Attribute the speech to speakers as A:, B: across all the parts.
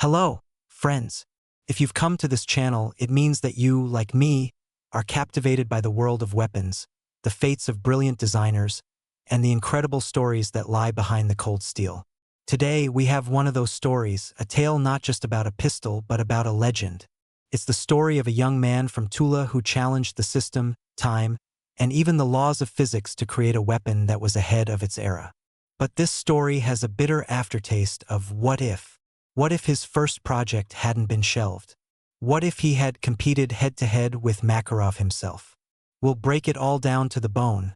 A: Hello, friends. If you've come to this channel, it means that you, like me, are captivated by the world of weapons, the fates of brilliant designers, and the incredible stories that lie behind the cold steel. Today, we have one of those stories, a tale not just about a pistol, but about a legend. It's the story of a young man from Tula who challenged the system, time, and even the laws of physics to create a weapon that was ahead of its era. But this story has a bitter aftertaste of what if. What if his first project hadn't been shelved? What if he had competed head-to-head with Makarov himself? We'll break it all down to the bone,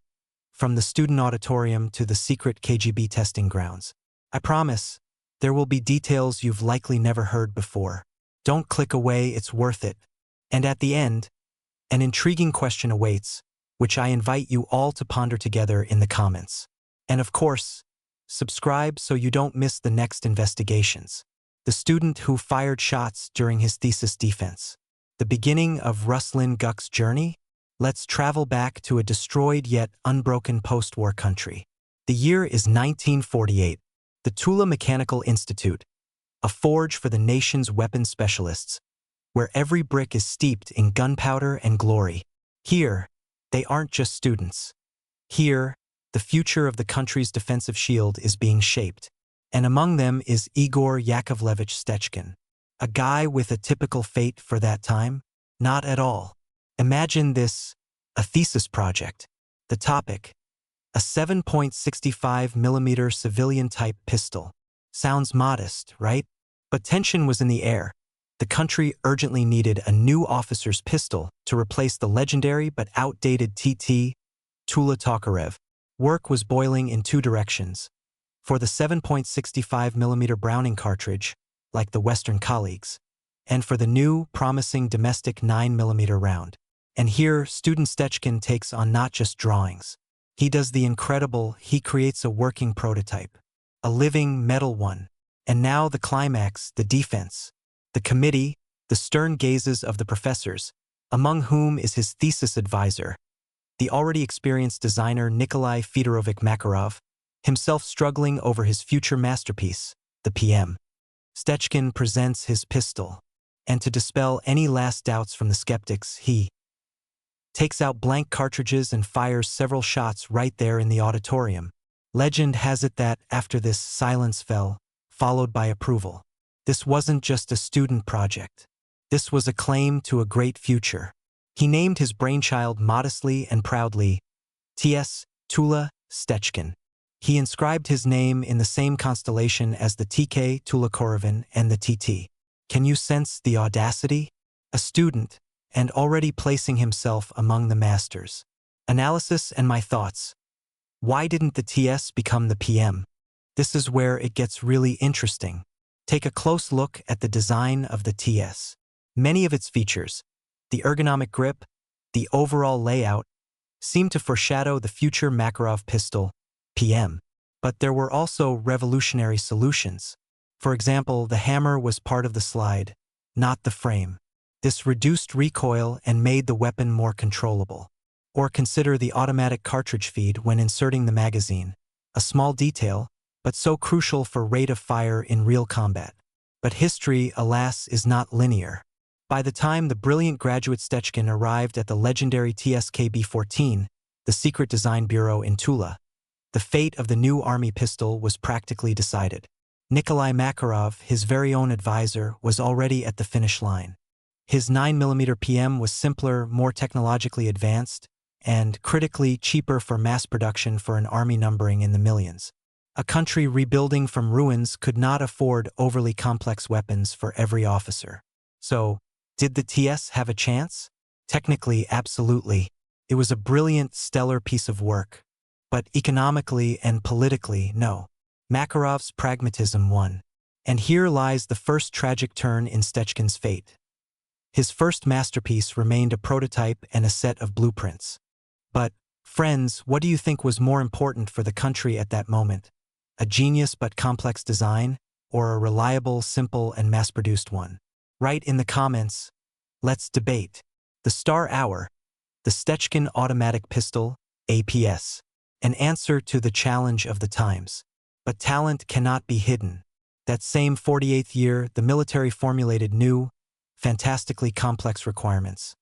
A: from the student auditorium to the secret KGB testing grounds. I promise, there will be details you've likely never heard before. Don't click away, it's worth it. And at the end, an intriguing question awaits, which I invite you all to ponder together in the comments. And of course, subscribe so you don't miss the next investigations. The student who fired shots during his thesis defense. The beginning of Ruslan Guk's journey? Let's travel back to a destroyed yet unbroken post-war country. The year is 1948. The Tula Mechanical Institute, a forge for the nation's weapons specialists, where every brick is steeped in gunpowder and glory. Here, they aren't just students. Here, the future of the country's defensive shield is being shaped. And among them is Igor Yakovlevich Stechkin. A guy with a typical fate for that time? Not at all. Imagine this, a thesis project. The topic, a 7.65mm civilian-type pistol. Sounds modest, right? But tension was in the air. The country urgently needed a new officer's pistol to replace the legendary but outdated TT, Tula Tokarev. Work was boiling in two directions. For the 7.65mm Browning cartridge, like the Western colleagues, and for the new, promising domestic 9mm round. And here, student Stechkin takes on not just drawings. He does the incredible, he creates a working prototype. A living, metal one. And now the climax, the defense. The committee, the stern gazes of the professors, among whom is his thesis advisor, the already experienced designer Nikolai Fedorovich Makarov, himself struggling over his future masterpiece, the PM. Stechkin presents his pistol, and to dispel any last doubts from the skeptics, he takes out blank cartridges and fires several shots right there in the auditorium. Legend has it that, after this, silence fell, followed by approval. This wasn't just a student project. This was a claim to a great future. He named his brainchild modestly and proudly, T.S. Tula Stechkin. He inscribed his name in the same constellation as the TK Tula Korovin and the TT. Can you sense the audacity? A student, and already placing himself among the masters. Analysis and my thoughts. Why didn't the TS become the PM? This is where it gets really interesting. Take a close look at the design of the TS. Many of its features, the ergonomic grip, the overall layout, seem to foreshadow the future Makarov pistol, PM. But there were also revolutionary solutions. For example, the hammer was part of the slide, not the frame. This reduced recoil and made the weapon more controllable. Or consider the automatic cartridge feed when inserting the magazine. A small detail, but so crucial for rate of fire in real combat. But history, alas, is not linear. By the time the brilliant graduate Stechkin arrived at the legendary TSKB-14, the secret design bureau in Tula, the fate of the new army pistol was practically decided. Nikolai Makarov, his very own advisor, was already at the finish line. His 9mm PM was simpler, more technologically advanced, and, critically, cheaper for mass production for an army numbering in the millions. A country rebuilding from ruins could not afford overly complex weapons for every officer. So, did the TS have a chance? Technically, absolutely. It was a brilliant, stellar piece of work. But economically and politically, no. Makarov's pragmatism won. And here lies the first tragic turn in Stechkin's fate. His first masterpiece remained a prototype and a set of blueprints. But, friends, what do you think was more important for the country at that moment? A genius but complex design, or a reliable, simple, and mass-produced one? Write in the comments. Let's debate. The Star Hour, the Stechkin Automatic Pistol, APS. An answer to the challenge of the times. But talent cannot be hidden. That same 48th year, the military formulated new, fantastically complex requirements.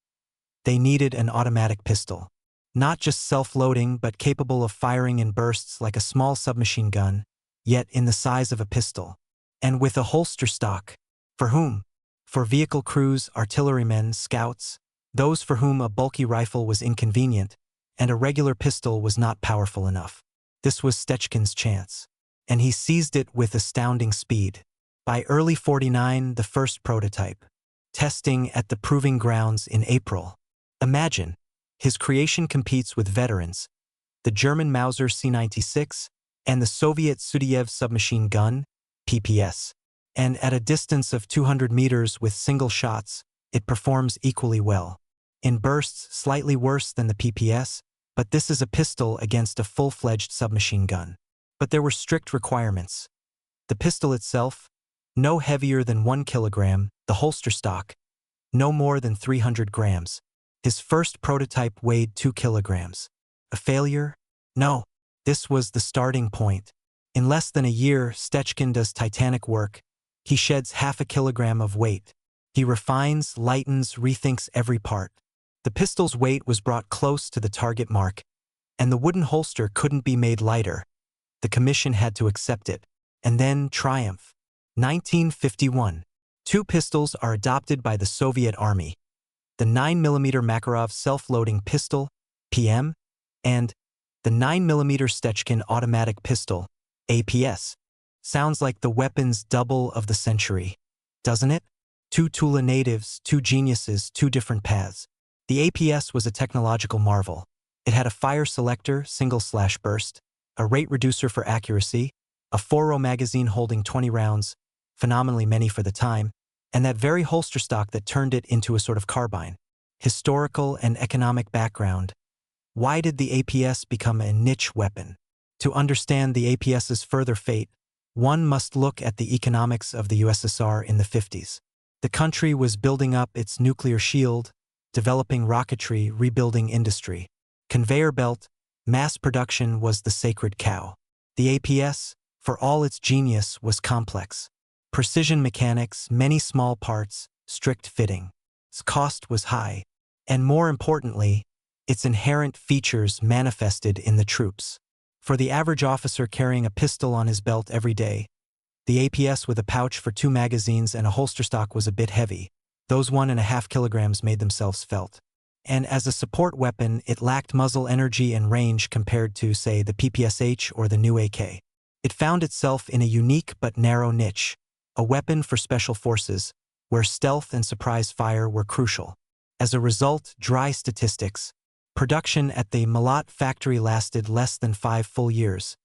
A: They needed an automatic pistol. Not just self-loading, but capable of firing in bursts like a small submachine gun, yet in the size of a pistol. And with a holster stock. For whom? For vehicle crews, artillerymen, scouts, those for whom a bulky rifle was inconvenient, and a regular pistol was not powerful enough. This was Stechkin's chance. And he seized it with astounding speed. By early 49, the first prototype. Testing at the proving grounds in April. Imagine, his creation competes with veterans, the German Mauser C-96 and the Soviet Sudyev submachine gun, PPS. And at a distance of 200 meters with single shots, it performs equally well. In bursts slightly worse than the PPS, but this is a pistol against a full-fledged submachine gun. But there were strict requirements. The pistol itself, no heavier than 1 kilogram, the holster stock, no more than 300 grams. His first prototype weighed 2 kilograms. A failure? No. This was the starting point. In less than a year, Stechkin does titanic work. He sheds half a kilogram of weight. He refines, lightens, rethinks every part. The pistol's weight was brought close to the target mark, and the wooden holster couldn't be made lighter. The commission had to accept it. And then triumph. 1951. 2 pistols are adopted by the Soviet Army. The 9mm Makarov self-loading pistol, PM, and the 9mm Stechkin Automatic Pistol, APS. Sounds like the weapon's double of the century, doesn't it? 2 Tula natives, 2 geniuses, 2 different paths. The APS was a technological marvel. It had a fire selector, single/burst, a rate reducer for accuracy, a 4-row magazine holding 20 rounds, phenomenally many for the time, and that very holster stock that turned it into a sort of carbine. Historical and economic background. Why did the APS become a niche weapon? To understand the APS's further fate, one must look at the economics of the USSR in the 50s. The country was building up its nuclear shield, developing rocketry, rebuilding industry. Conveyor belt, mass production was the sacred cow. The APS, for all its genius, was complex. Precision mechanics, many small parts, strict fitting. Its cost was high. And more importantly, its inherent features manifested in the troops. For the average officer carrying a pistol on his belt every day, the APS with a pouch for 2 magazines and a holster stock was a bit heavy. Those 1.5 kilograms made themselves felt. And as a support weapon, it lacked muzzle energy and range compared to, say, the PPSH or the new AK. It found itself in a unique but narrow niche, a weapon for special forces, where stealth and surprise fire were crucial. As a result, dry statistics. Production at the Malat factory lasted less than 5 full years,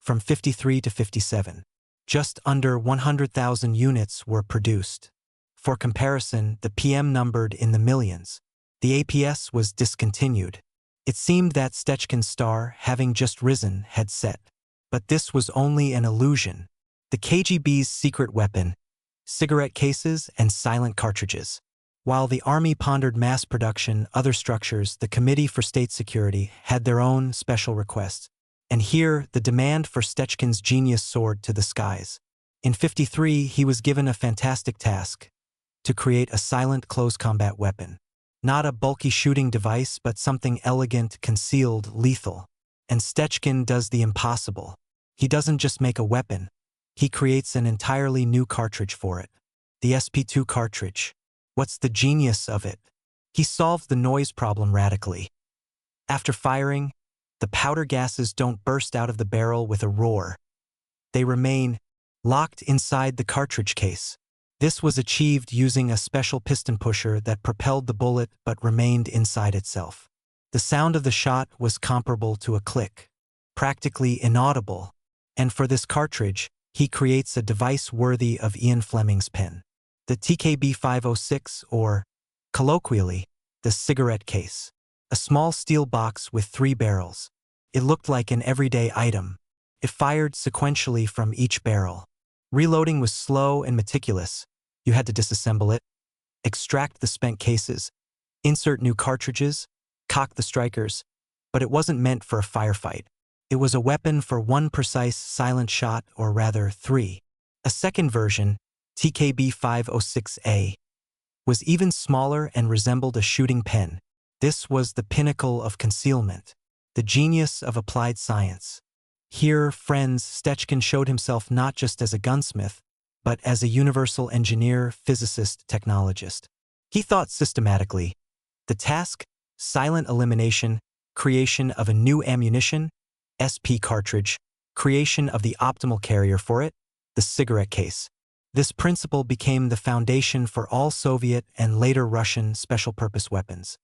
A: from 53 to 57. Just under 100,000 units were produced. For comparison, the PM numbered in the millions. The APS was discontinued. It seemed that Stechkin's star, having just risen, had set. But this was only an illusion. The KGB's secret weapon, cigarette cases and silent cartridges. While the Army pondered mass production, other structures, the Committee for State Security, had their own special requests. And here, the demand for Stechkin's genius soared to the skies. In 53, he was given a fantastic task: to create a silent close combat weapon. Not a bulky shooting device, but something elegant, concealed, lethal. And Stechkin does the impossible. He doesn't just make a weapon. He creates an entirely new cartridge for it. The SP2 cartridge. What's the genius of it? He solved the noise problem radically. After firing, the powder gases don't burst out of the barrel with a roar. They remain locked inside the cartridge case. This was achieved using a special piston pusher that propelled the bullet but remained inside itself. The sound of the shot was comparable to a click, practically inaudible. And for this cartridge, he creates a device worthy of Ian Fleming's pen. The TKB 506, or, colloquially, the cigarette case. A small steel box with 3 barrels. It looked like an everyday item. It fired sequentially from each barrel. Reloading was slow and meticulous. You had to disassemble it, extract the spent cases, insert new cartridges, cock the strikers, but it wasn't meant for a firefight. It was a weapon for 1 precise silent shot, or rather 3. A second version, TKB-506A, was even smaller and resembled a shooting pen. This was the pinnacle of concealment, the genius of applied science. Here, friends, Stechkin showed himself not just as a gunsmith, but as a universal engineer, physicist, technologist. He thought systematically. The task, silent elimination, creation of a new ammunition, SP cartridge, creation of the optimal carrier for it, the cigarette case. This principle became the foundation for all Soviet and later Russian special-purpose weapons.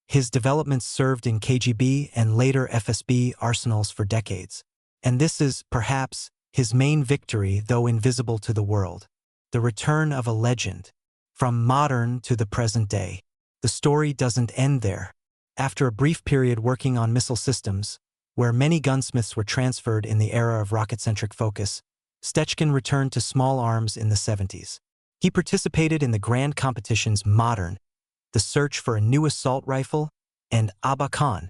A: His developments served in KGB and later FSB arsenals for decades. And this is, perhaps, his main victory, though invisible to the world. The return of a legend. From modern to the present day. The story doesn't end there. After a brief period working on missile systems, where many gunsmiths were transferred in the era of rocket-centric focus, Stechkin returned to small arms in the 70s. He participated in the grand competitions Modern, the search for a new assault rifle, and Abakan,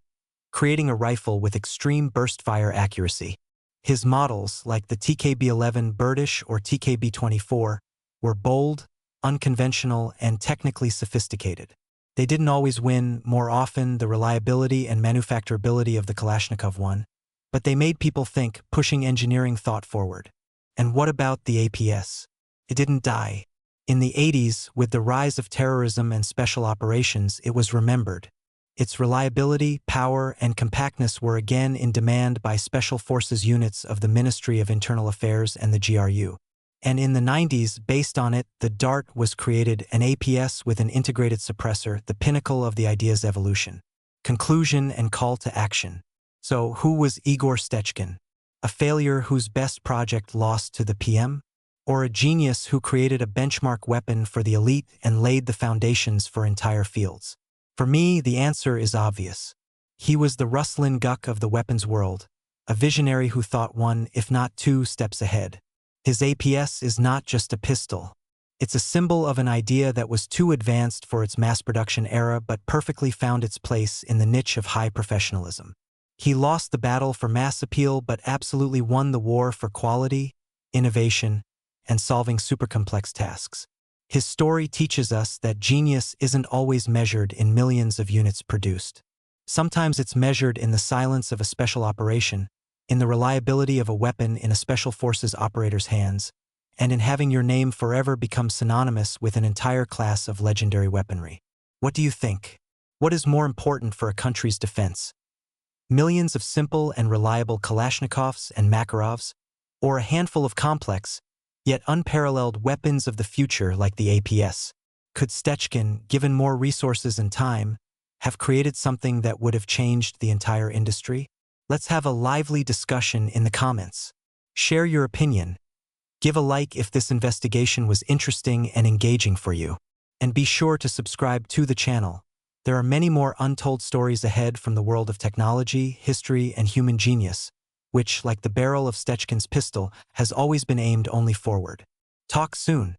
A: creating a rifle with extreme burst-fire accuracy. His models, like the TKB-11 Birdish or TKB-24, were bold, unconventional, and technically sophisticated. They didn't always win, more often the reliability and manufacturability of the Kalashnikov won, but they made people think, pushing engineering thought forward. And what about the APS? It didn't die. In the 80s, with the rise of terrorism and special operations, it was remembered. Its reliability, power, and compactness were again in demand by Special Forces units of the Ministry of Internal Affairs and the GRU. And in the 90s, based on it, the DART was created, an APS with an integrated suppressor, the pinnacle of the idea's evolution. Conclusion and call to action. So, who was Igor Stechkin? A failure whose best project lost to the PM? Or a genius who created a benchmark weapon for the elite and laid the foundations for entire fields? For me, the answer is obvious. He was the Ruslan Guk of the weapons world, a visionary who thought one, if not two, steps ahead. His APS is not just a pistol. It's a symbol of an idea that was too advanced for its mass production era but perfectly found its place in the niche of high professionalism. He lost the battle for mass appeal but absolutely won the war for quality, innovation, and solving super-complex tasks. His story teaches us that genius isn't always measured in millions of units produced. Sometimes it's measured in the silence of a special operation, in the reliability of a weapon in a special forces operator's hands, and in having your name forever become synonymous with an entire class of legendary weaponry. What do you think? What is more important for a country's defense? Millions of simple and reliable Kalashnikovs and Makarovs, or a handful of complex, yet unparalleled weapons of the future like the APS? Could Stechkin, given more resources and time, have created something that would have changed the entire industry? Let's have a lively discussion in the comments. Share your opinion. Give a like if this investigation was interesting and engaging for you. And be sure to subscribe to the channel. There are many more untold stories ahead from the world of technology, history, and human genius, which, like the barrel of Stechkin's pistol, has always been aimed only forward. Talk soon.